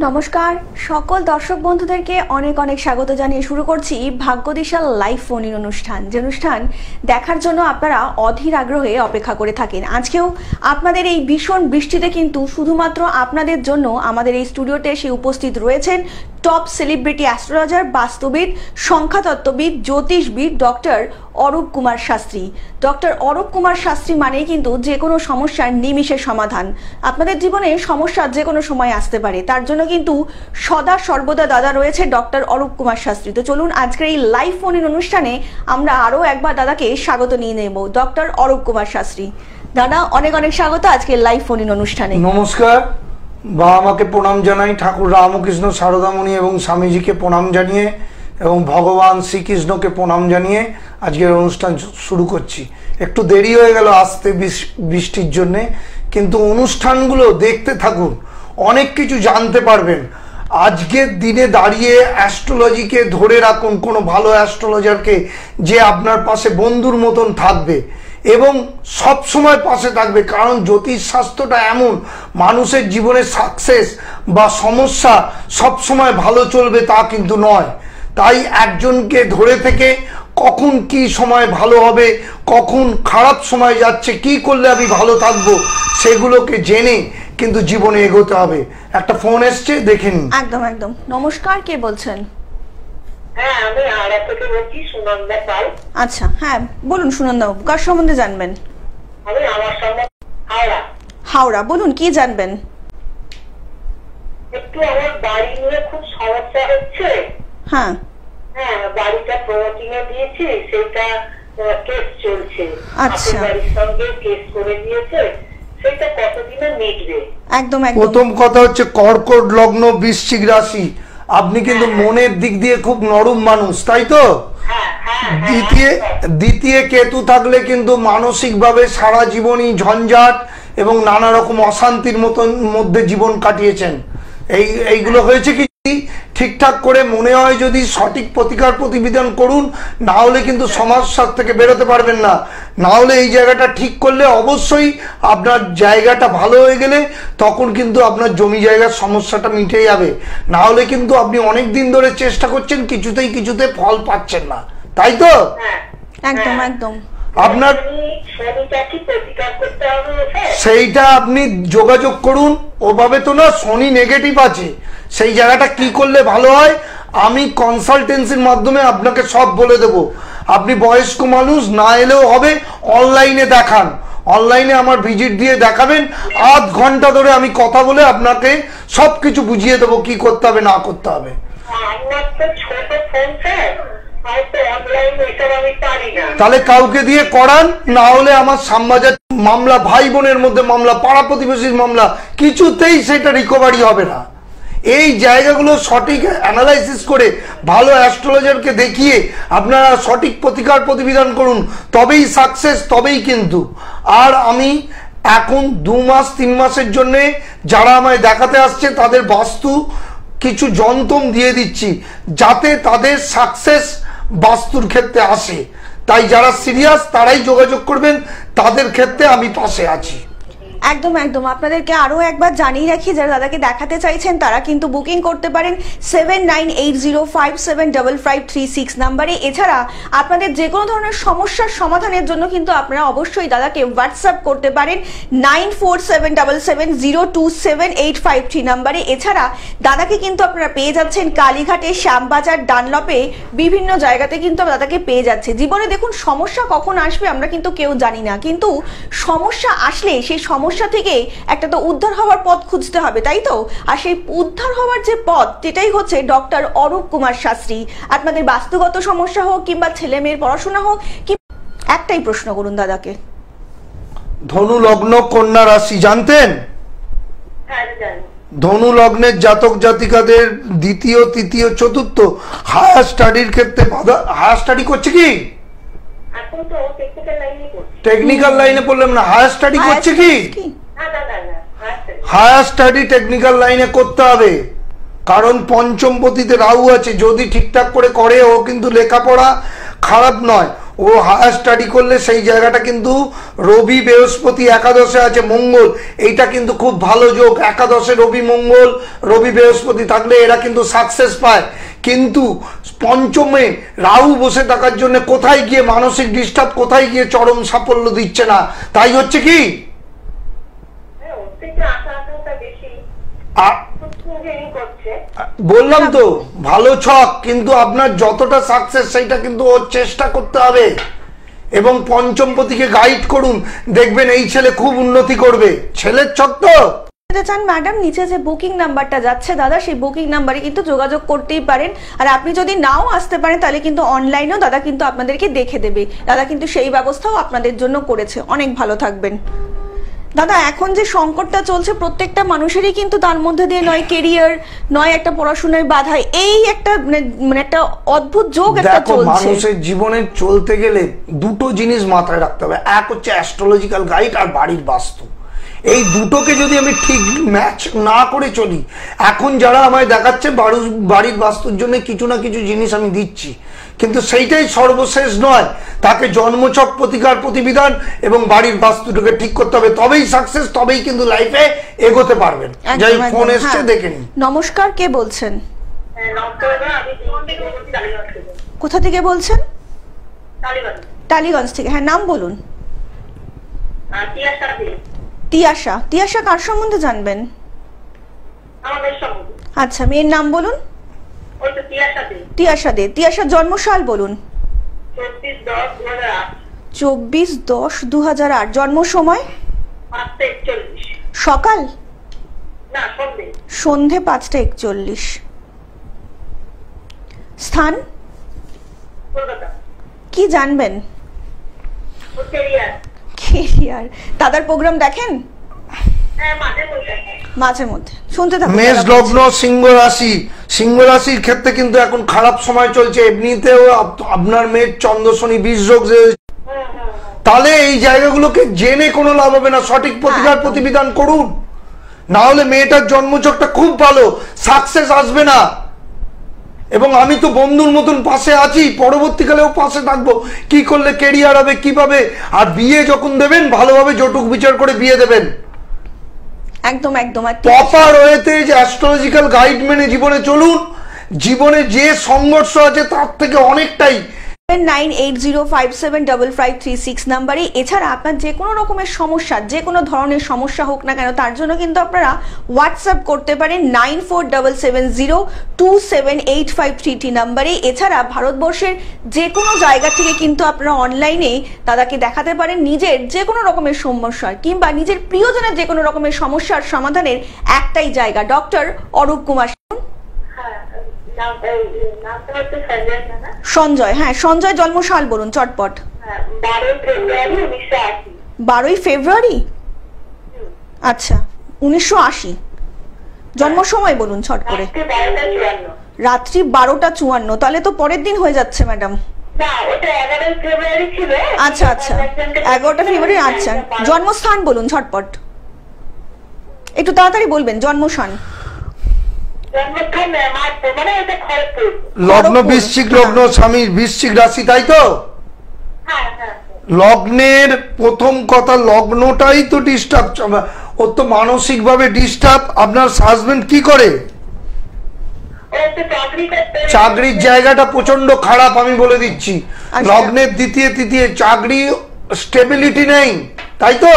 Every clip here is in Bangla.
নমস্কার সকল দর্শক বন্ধুদেরকে অনেক অনেক স্বাগত জানিয়ে শুরু করছি ভাগ্যদিশা লাইভ ফোন ইন অনুষ্ঠান। যে অনুষ্ঠান দেখার জন্য আপনারা অধীর আগ্রহে অপেক্ষা করে থাকেন। আজকেও আপনাদের এই ভীষণ বৃষ্টিতে কিন্তু শুধুমাত্র আপনাদের জন্য আমাদের এই স্টুডিওতে এসে উপস্থিত রয়েছেন টপ সেলিব্রিটি অ্যাস্ট্রোলজার, বাস্তুবিদ, সংখ্যাতত্ত্ববিদ, জ্যোতিষবিদ ডক্টর অরূপ কুমার শাস্ত্রী। ডক্টর অরূপ কুমার শাস্ত্রী মানেই কিন্তু যে কোনো সমস্যার নিমিষে সমাধান। আপনাদের জীবনে সমস্যা যে কোনো সময় আসতে পারে, তার জন্য কিন্তু সদা সর্বদা দাদা রয়েছে ডক্টর অরূপ কুমার শাস্ত্রী। তো চলুন আজকের এই লাইভ ফোন ইন অনুষ্ঠানে আমরা আরও একবার দাদাকে স্বাগত নিয়ে নেব। ডক্টর অরূপ কুমার শাস্ত্রী, দাদা অনেক অনেক স্বাগত আজকে লাইভ ফোন ইন অনুষ্ঠানে। নমস্কার, বা আমাকে প্রণাম জানাই, ঠাকুর রামকৃষ্ণ সারদামণি এবং স্বামীজিকে প্রণাম জানিয়ে এবং ভগবান শ্রীকৃষ্ণকে প্রণাম জানিয়ে আজকের অনুষ্ঠান শুরু করছি। একটু দেরি হয়ে গেল আসতে বৃষ্টির জন্যে, কিন্তু অনুষ্ঠানগুলো দেখতে থাকুন, অনেক কিছু জানতে পারবেন। আজকের দিনে দাঁড়িয়ে অ্যাস্ট্রোলজিকে ধরে রাখুন, কোনো ভালো অ্যাস্ট্রোলজারকে যে আপনার পাশে বন্ধুর মতন থাকবে এবং সব সময় পাশে থাকবে। কারণ জ্যোতিষশাস্ত্রটা এমন, মানুষের জীবনে সাকসেস বা সমস্যা সব সময় ভালো চলবে তা কিন্তু নয়। তাই একজনকে ধরে থেকে কখন কি সময় ভালো হবে, কখন খারাপ সময় যাচ্ছে, কি করলে আমি ভালো থাকবো, সেগুলোকে জেনে কিন্তু জীবনে এগোতে হবে। একটা ফোন এসছে, দেখে নিন। একদম একদম। নমস্কার, কে বলছেন? হ্যাঁ, আমি আড়া থেকে বলছি, সুনন্দা পাল। আচ্ছা, হ্যাঁ বলুন সুনন্দা বাবু, কার সম্বন্ধে জানবেন? আমি আমার সম্বন্ধে হাওড়া। হাওড়া, বলুন কি জানবেন? একটু আমার বাড়ি নিয়ে খুব সমস্যা হচ্ছে। হ্যাঁ হ্যাঁ, বাড়িটা প্রমোটিংয়ে দিয়েছি, সেটা কেস চলছে। আচ্ছা। বাড়ির সঙ্গে কেস করে দিয়েছে, সেটা কতদিনে মিটবে? একদম একদম। প্রথম কথা হচ্ছে কর্কট লগ্ন, বৃশ্চিক রাশি। আপনি কিন্তু মনের দিক দিয়ে খুব নরম মানুষ, তাই তো? হ্যাঁ হ্যাঁ দ্বিতীয় কেতু থাকলে কিন্তু মানসিকভাবে সারা জীবনই ঝঞ্ঝাট এবং নানা রকম অশান্তির মধ্যে জীবন কাটিয়েছেন। এইগুলো হয়েছে কি ঠিকঠাক করে মনে হয় যদি সঠিক প্রতিকার প্রতিবিধান করুন, না হলে কিন্তু সমস্যার থেকে বেরোতে পারবেন না। না হলে এই জায়গাটা ঠিক করলে অবশ্যই আপনার জায়গাটা ভালো হয়ে গেলে তখন কিন্তু আপনার জমি জায়গার সমস্যাটা মিটে যাবে। না হলে কিন্তু আপনি অনেক দিন ধরে চেষ্টা করছেন, কিছুতে ফল পাচ্ছেন না, তাই তো? একদম একদম। আপনার সেইটা আপনি যোগাযোগ করুন। ওভাবে তো না, শনি নেগেটিভ আছে, সেই জায়গাটা কি করলে ভালো হয় আমি কনসালটেন্সির মাধ্যমে আপনাকে সব বলে দেব। আপনি বয়স্ক মানুষ, না এলেও হবে, অনলাইনে দেখান, অনলাইনে আমার ভিজিট দিয়ে দেখাবেন, আধ ঘন্টা ধরে আমি কথা বলে আপনাকে সব কিছু বুঝিয়ে দেবো কি করতে হবে না করতে হবে। তাহলে কাউকে দিয়ে করান, না হলে আমার সামবাজার মামলা, ভাই বোনের মধ্যে মামলা, পাড়া প্রতিবেশীর মামলা, কিছুতেই সেটা রিকভারি হবে না। এই জায়গাগুলো সঠিক অ্যানালাইসিস করে ভালো অ্যাস্ট্রোলজারকে দেখিয়ে আপনারা সঠিক প্রতিকার প্রতিবিধান করুন, তবেই সাকসেস, তবেই কিন্তু। আর আমি এখন 2 মাস 3 মাসের জন্যে যারা আমায় দেখাতে আসছে তাদের বাস্তু কিছু যন্ত্রম দিয়ে দিচ্ছি, যাতে তাদের সাকসেস বাস্তুর ক্ষেত্রে আসে। তাই যারা সিরিয়াস তারাই যোগাযোগ করবেন, তাদের ক্ষেত্রে আমি পাশে আছি। একদম একদম। আপনাদেরকে আরও একবার জানিয়ে রাখি, যারা দাদাকে দেখাতে চাইছেন তারা কিন্তু বুকিং করতে পারেন 7980575536 নাম্বারে। এছাড়া আপনাদের যে কোনো ধরনের সমস্যার সমাধানের জন্য কিন্তু আপনারা অবশ্যই দাদাকে হোয়াটসঅ্যাপ করতে পারেন 9477702785 নাম্বারে। এছাড়া দাদাকে কিন্তু আপনারা পেয়ে যাচ্ছেন কালীঘাটে, শ্যামবাজার, ডানলপে, বিভিন্ন জায়গাতে কিন্তু দাদাকে পেয়ে যাচ্ছে। জীবনে দেখুন, সমস্যা কখন আসবে আমরা কিন্তু কেউ জানি না, কিন্তু সমস্যা আসলে সেই সমস্যা থেকে একটা তো উদ্ধার হওয়ার পথ খুঁজতে হবে, তাই তো? আর সেই উদ্ধার হওয়ার যে পথ, সেটাই হচ্ছে ডক্টর অরূপ কুমার শাস্ত্রী। আপনাদের বাস্তুগত সমস্যা হোক কিংবা ছেলে মেয়ের পড়াশোনা হোক, কি একটাই প্রশ্ন করুন দাদাকে। ধনু লগ্ন, কন্যা রাশি জানতেন? ধনু লগ্নের জাতক জাতিকাদের দ্বিতীয়, তৃতীয়, চতুর্থ হায়ার স্টাডির ক্ষেত্রে বাধা। হায়ার স্টাডি করছে কি? টেকনিক্যাল লাইনে পড়লাম না, হায়ার স্টাডি করছে কি? হায়ার স্টাডি টেকনিক্যাল লাইনে করতে হবে, কারণ পঞ্চমপতিতে রাহু আছে। যদি ঠিকঠাক করে ও কিন্তু লেখাপড়া খারাপ নয়, ও হায়ার স্টাডি করলে সেই জায়গাটা কিন্তু রবি বৃহস্পতি একাদশে আছে, মঙ্গল, এইটা কিন্তু খুব ভালো যোগ। একাদশে রবি মঙ্গল, রবি বৃহস্পতি থাকলে এরা কিন্তু সাকসেস পায়। কিন্তু পঞ্চমে রাহু বসে থাকার জন্য কোথায় গিয়ে মানসিক ডিস্টার্ব, কোথায় গিয়ে চরম সাফল্য দিচ্ছে না। তাই হচ্ছে কি বললাম তো, ভালো ছক, কিন্তু আপনার যতটা সাকসেস সেইটা কিন্তু ওর চেষ্টা করতে হবে। এবং পঞ্চমপতিকে গাইড করুন, দেখবেন এই ছেলে খুব উন্নতি করবে। ছেলের ছক তো চান ম্যাডাম, নিচে যে বুকিং নাম্বারটা যাচ্ছে দাদা, সেই বুকিং নাম্বারে কিন্তু যোগাযোগ করতেই পারেন। আর আপনি যদি নাও আসতে পারেন তাহলে কিন্তু অনলাইনেও দাদা কিন্তু আপনাদেরকে দেখে দেবে। দাদা কিন্তু সেই ব্যবস্থাও আপনাদের জন্য করেছে। অনেক ভালো থাকবেন দাদা। এখন যে সংকটটা চলছে প্রত্যেকটা মানুষেরই কিন্তু তার মধ্যে দিয়ে নয় কেরিয়ার, নয় একটা পড়াশোনার বাধা, এই একটা মানে একটা অদ্ভুত যোগ একটা চলছে। মানুষের জীবনে চলতে গেলে দুটো জিনিস মাথায় রাখতে হবে, এক হচ্ছে অ্যাস্ট্রোলজিক্যাল গাইড আর বাড়ির বাস্তু। এই দুটোকে যদি আমি ঠিক ম্যাচ না করে চলি, এখন যারা আমায় দেখাচ্ছে বাড়ির বাস্তুর জন্য কিছু না কিছু জিনিস আমি দিচ্ছি, কিন্তু সেইটাই সর্বশেষ নয়। তাকে জন্মছক, প্রতিকার, প্রতিবিধান এবং বাড়ির বাস্তুটাকে ঠিক করতে হবে, তবেই সাকসেস, তবেই কিন্তু লাইফে এগোতে পারবেন। যাই ফোন এসছে দেখে নিন। নমস্কার, কে বলছেন? কোথা থেকে বলছেন? টালিগঞ্জ থেকে। হ্যাঁ, নাম বলুন। তিয়াশা। তিয়াশা কার সম্বন্ধে জানবেন? আচ্ছা, মেয়ের নাম বলুন। তিয়াশা দে। তিয়াশার জন্মসাল বলুন। 24/10/2008। জন্ম সময়? সকাল? সন্ধে 5:41। স্থান? কি জানবেন? কেরিয়ার। দাদার প্রোগ্রাম দেখেন? মাঝে মধ্যে শুনতে থাকুন। মেষ লগ্ন, সিংহ রাশি। সিংহ রাশির ক্ষেত্রে কিন্তু এখন খারাপ সময় চলছে। এমনিতেও আপনার মেয়ের চন্দ্র শনি 20 যোগ, তাহলে এই জায়গাগুলোকে জেনে কোনো লাভ হবে না। সঠিক প্রতিকার প্রতিবিধান করুন, না হলে মেয়েটার জন্মছকটা খুব ভালো, সাকসেস আসবে না। এবং আমি তো বন্ধুর মতন পাশে আছি, পরবর্তীকালেও পাশে থাকবো। কি করলে কেরিয়ার হবে, কিভাবে। আর বিয়ে যখন দেবেন ভালোভাবে জটুক বিচার করে বিয়ে দেবেন, একদম একদম। প্রপার ওয়েতে যে অ্যাস্ট্রোলজিক্যাল গাইড মেনে জীবনে চলুন। জীবনে যে সংঘর্ষ আছে তার থেকে অনেকটাই 9880575536 নাম্বারে। এছাড়া আপনার যে কোনো রকমের সমস্যা, যে কোনো ধরনের সমস্যা হোক না কেন, তার জন্য কিন্তু আপনারা হোয়াটসঅ্যাপ করতে পারেন 9477027853 নাম্বারে। এছাড়া ভারতবর্ষের যে কোনো জায়গা থেকে কিন্তু আপনারা অনলাইনে দাদাকে দেখাতে পারেন নিজের যে কোনো রকমের সমস্যা, কিংবা নিজের প্রিয়জনের যে কোনো রকমের সমস্যার সমাধানের একটাই জায়গা, ডক্টর অরূপ কুমার। সঞ্জয়। হ্যাঁ, সঞ্জয় জন্মসাল বলুন চটপট। 12 ফেব্রুয়ারি। আচ্ছা, 1980। জন্ম সময় বলুন ছট করে। রাত্রি 12:54। তাহলে তো পরের দিন হয়ে যাচ্ছে ম্যাডাম। আচ্ছা আচ্ছা, 11 ফেব্রুয়ারি। আচ্ছা, জন্মস্থান বলুন ঝটপট, একটু তাড়াতাড়ি বলবেন। জন্মস্থান? লগ্ন বৃশ্চিক লগ্ন, স্বামী বৃশ্চিক রাশি, তাই তো? লগ্নের প্রথম কথা, লগ্নটাই তো ডিস্টার্ব, ওর তো মানসিক ভাবে ডিস্টার্ব। আপনার হাজবেন্ড কি করে? চাকরির জায়গাটা প্রচন্ড খারাপ, আমি বলে দিচ্ছি। লগ্নের দ্বিতীয় তৃতীয় চাকরি স্টেবিলিটি নেই, তাই তো?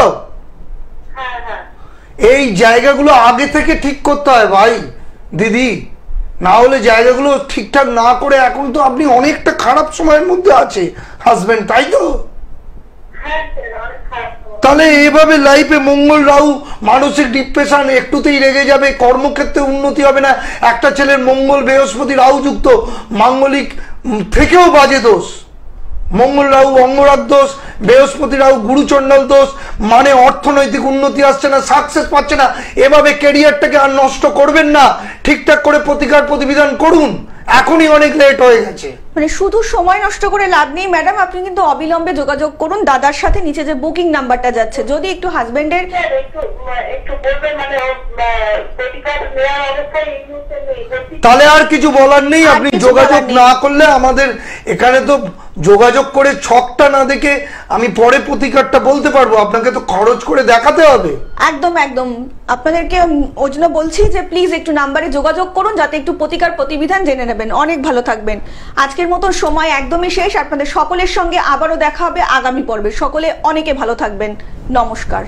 এই জায়গাগুলো আগে থেকে ঠিক করতে হয় ভাই দিদি, না হলে জায়গাগুলো ঠিকঠাক না করে এখন তো আপনি অনেকটা খারাপ সময়ের মধ্যে আছে হাজবেন্ড, তাই তো? তাহলে এভাবে লাইফে মঙ্গল রাহু, মানসিক ডিপ্রেশন, একটুতেই রেগে যাবে, কর্মক্ষেত্রে উন্নতি হবে না। একটা ছেলের মঙ্গল বৃহস্পতি রাহু যুক্ত, মাঙ্গলিক থেকেও বাজে দোষ। মঙ্গল রাহু অঙ্গরাগ দোষ, বৃহস্পতি রাহু গুরুচণ্ডাল দোষ, মানে অর্থনৈতিক উন্নতি আসছে না, সাকসেস পাচ্ছে না। এভাবে ক্যারিয়ারটাকে আর নষ্ট করবেন না, ঠিকঠাক করে প্রতিকার প্রতিবিধান করুন, এখনই অনেক লেট হয়ে গেছে। মানে শুধু সময় নষ্ট করে লাভ নেই ম্যাডাম, আপনি কিন্তু অবিলম্বে যোগাযোগ করুন দাদার সাথে, নিচে যে বুকিং নাম্বারটা যাচ্ছে। যদি একটু হাজবেন্ডের একটু বলবেন, মানে প্রতিকার নেওয়ার অবস্থায় এই মুহূর্তে নেই। তাহলে আর কিছু বলার নেই, আপনি যোগাযোগ না করলে আমাদের এখানে তো যোগাযোগ করে ছকটা না দেখে আমি পরে প্রতিকারটা বলতে পারবো, আপনাকে তো খরচ করে দেখাতে হবে। একদম একদম, আপনাদেরকে ওই জন্য বলছি যে প্লিজ একটু নাম্বারে যোগাযোগ করুন যাতে একটু প্রতিকার প্রতিবিধান জেনে নেবেন। অনেক ভালো থাকবেন। আজকের মতন সময় একদমই শেষ। আপনাদের সকলের সঙ্গে আবারও দেখা হবে আগামী পর্বে। সকলে অনেকে ভালো থাকবেন। নমস্কার।